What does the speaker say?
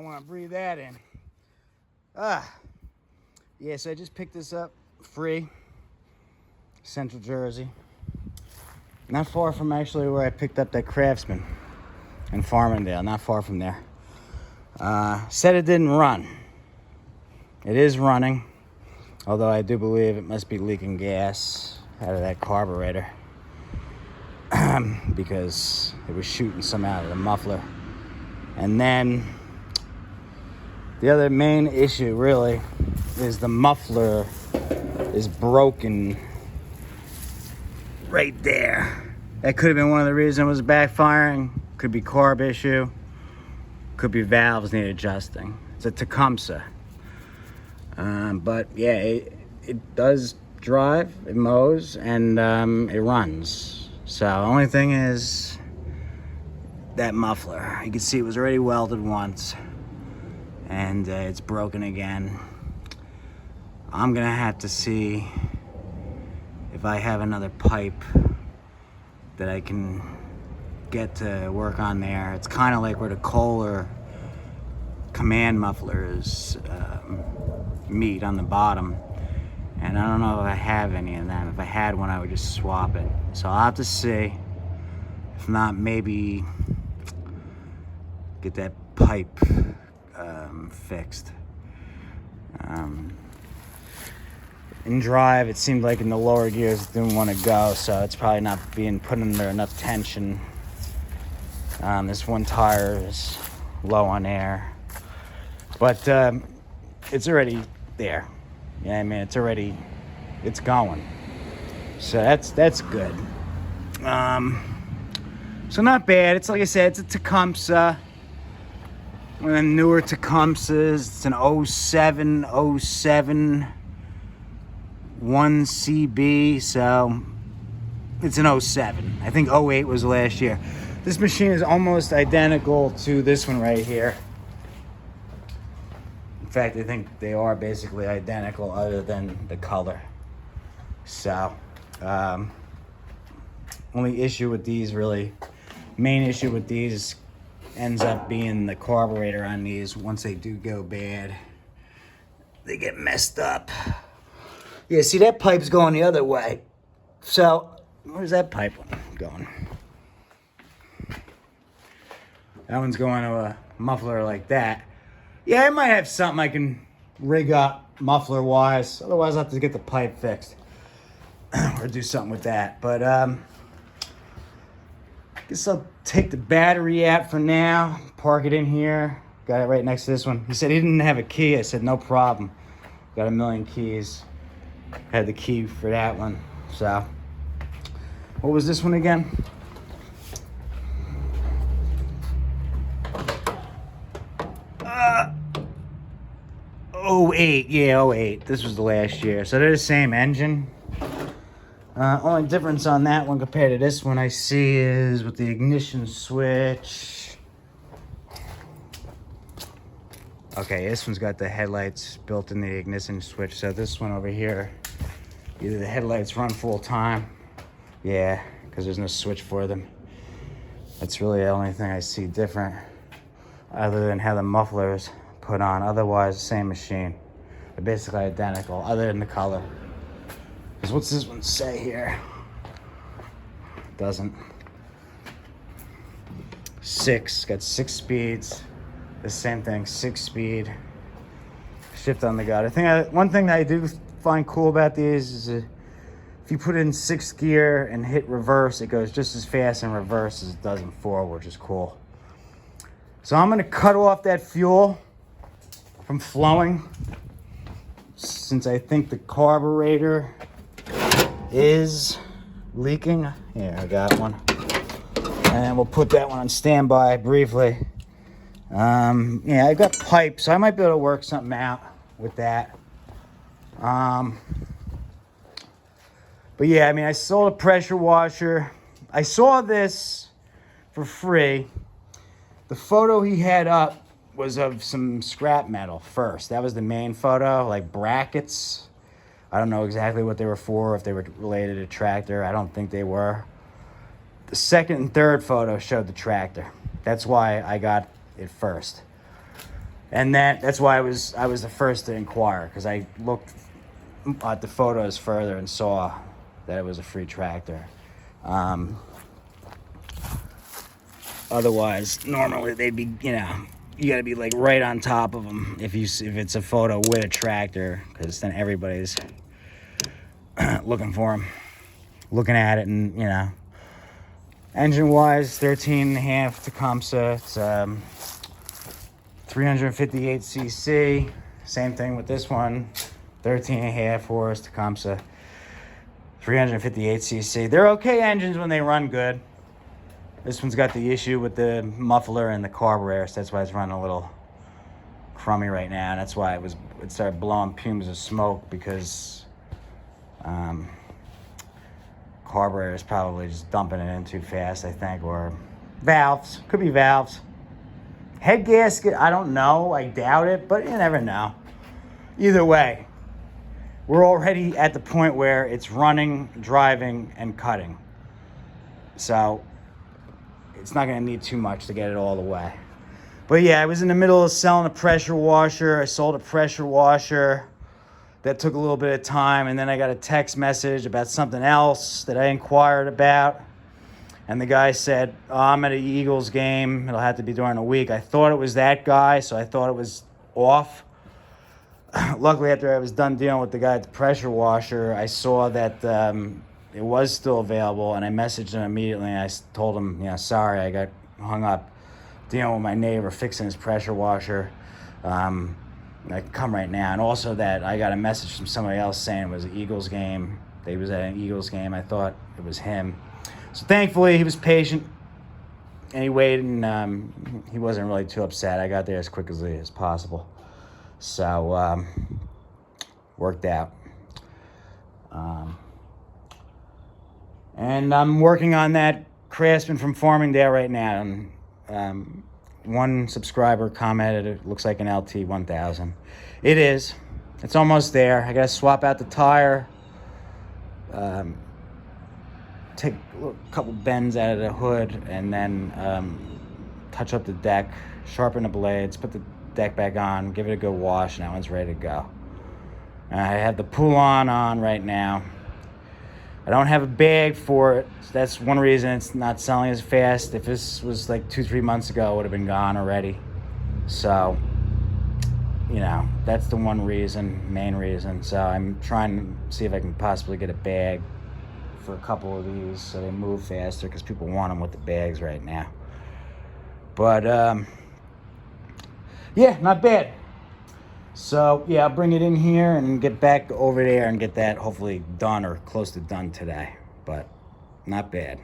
don't want to breathe that in. Yeah, so I just picked this up free. Central Jersey. Not far from actually where I picked up that Craftsman in Farmingdale. Not far from there. Said it didn't run. It is running. Although I do believe it must be leaking gas out of that carburetor. Because it was shooting some out of the muffler. And then the other main issue really is the muffler is broken right there. That could have been one of the reasons it was backfiring. Could be carb issue. Could be valves need adjusting. It's a Tecumseh. But yeah, it does drive, it mows, and it runs. So the only thing is that muffler. You can see it was already welded once, and it's broken again. I'm gonna have to see if I have another pipe that I can get to work on there. It's kind of like where the Kohler command mufflers meet on the bottom, and I don't know if I have any of them. If I had one, I would just swap it. So I'll have to see. If not, maybe get that pipe fixed. In drive, it seemed like in the lower gears it didn't want to go, so it's probably not being put under enough tension. This one tire is low on air, but it's already there. Yeah, I mean, it's going. So that's good. So not bad. It's like I said, it's a Tecumseh. One of the newer Tecumsehs. It's an 07 1CB, so it's an 07. I think 08 was last year. This machine is almost identical to this one right here. In fact, I think they are basically identical other than the color. So, only issue with these really, main issue with these ends up being the carburetor on these. Once they do go bad, they get messed up. Yeah, see, that pipe's going the other way. So, where's that pipe going? That one's going to a muffler like that. Yeah, I might have something I can rig up muffler-wise. Otherwise, I'll have to get the pipe fixed. Or do something with that. But, guess I'll take the battery out for now. Park it in here. Got it right next to this one. He said he didn't have a key. I said, no problem. Got a million keys. Had the key for that one. So, what was this one again? 08, yeah, 08. This was the last year. So they're the same engine. Only difference on that one compared to this one I see is with the ignition switch. Okay, this one's got the headlights built in the ignition switch. So this one over here, either the headlights run full time. Yeah, because there's no switch for them. That's really the only thing I see different, other than how the muffler is put on. Otherwise, the same machine. They're basically identical, other than the color. Because what's this one say here? Doesn't. 6, got 6 speeds. The same thing, 6 speed. Shift on the gut. One thing that I do find cool about these is if you put it in 6th gear and hit reverse, it goes just as fast in reverse as it does in forward, which is cool. So I'm gonna cut off that fuel from flowing, since I think the carburetor is leaking. Here, I got one. And we'll put that one on standby briefly. Yeah, I've got pipes, so I might be able to work something out with that. But yeah, I mean, I sold a pressure washer. I saw this for free. The photo he had up was of some scrap metal first. That was the main photo, like brackets. I don't know exactly what they were for, if they were related to tractor. I don't think they were. The second and third photo showed the tractor. That's why I got it first. And that's why I was the first to inquire, because I looked at the photos further and saw that it was a free tractor. Otherwise, normally they'd be, you got to be like right on top of them if it's a photo with a tractor, because then everybody's looking for them, looking at it, and engine-wise, 13.5 Tecumseh. It's 358 cc. Same thing with this one, 13.5 horse Tecumseh, 358 cc. They're okay engines when they run good. This one's got the issue with the muffler and the carburetor, so that's why it's running a little crummy right now. And that's why it started blowing fumes of smoke, because carburetor is probably just dumping it in too fast, I think, or valves. Could be valves. Head gasket, I don't know. I doubt it, but you never know. Either way, we're already at the point where it's running, driving, and cutting. So it's not going to need too much to get it all the way. But yeah, I was in the middle of selling a pressure washer. I sold a pressure washer. That took a little bit of time, and then I got a text message about something else that I inquired about. And the guy said, "Oh, I'm at an Eagles game. It'll have to be during the week." I thought it was that guy, so I thought it was off. Luckily, after I was done dealing with the guy at the pressure washer, I saw that it was still available, and I messaged him immediately, and I told him, sorry, I got hung up dealing with my neighbor fixing his pressure washer. I can come right now. And also that I got a message from somebody else saying it was an Eagles game. They was at an Eagles game. I thought it was him. So thankfully, he was patient, and he waited, and he wasn't really too upset. I got there as quickly as possible. So, worked out. And I'm working on that Craftsman from Farmingdale right now. And one subscriber commented it looks like an LT 1000. It is. It's almost there. I got to swap out the tire. Take a couple bends out of the hood, and then touch up the deck, sharpen the blades, put the deck back on, give it a good wash, and that one's ready to go. I have the pull-on on right now. I don't have a bag for it. So that's one reason it's not selling as fast. If this was like 2-3 months ago, it would have been gone already. So, that's the one reason, main reason. So I'm trying to see if I can possibly get a bag for a couple of these so they move faster, because people want them with the bags right now. But yeah, not bad. So yeah, I'll bring it in here and get back over there and get that hopefully done or close to done today. But not bad.